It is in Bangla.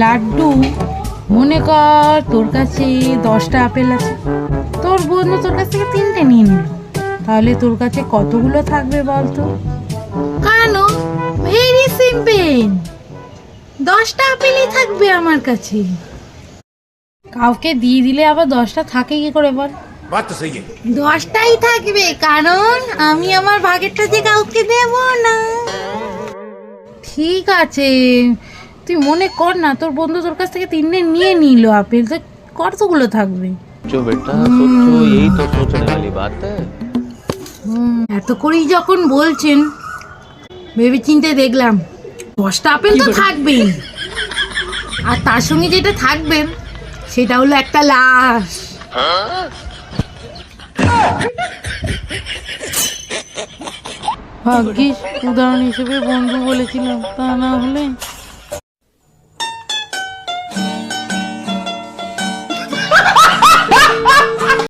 লাড্ডু, মনে কর তোর কাছে 10টা আপেল আছে, তোর বন্ধু তোর কাছ থেকে 3টে নিয়ে নিল, তাহলে তোর কাছে কতগুলো থাকবে বলতো? কেন, ভেরি সিম্পল, 10টা আপেলই থাকবে আমার কাছে। কাউকে দিয়ে দিলে আবার 10টা থাকে কি করে বল? 10টাই থাকবে, কারণ আমি আমার ভাগেরটা যে কাউকে দেব না। ঠিক আছে, তুই মনে কর না, তোর বন্ধু তোর কাছ থেকে 3টে নিয়ে নিল আপেল, তো কতগুলো থাকবে? बेटा सोचो यही तो सोचने वाली बात है। এত করেই যখন বলছেন, ভেবে চিন্তে দেখলাম 10টা আপেল তো থাকবেই, আর তার সঙ্গে যেটা থাকবে সেটা হলো একটা লাশ। ভাগ্যিস উদাহরণ হিসেবে বন্ধু বলেছিলাম, তা না হলে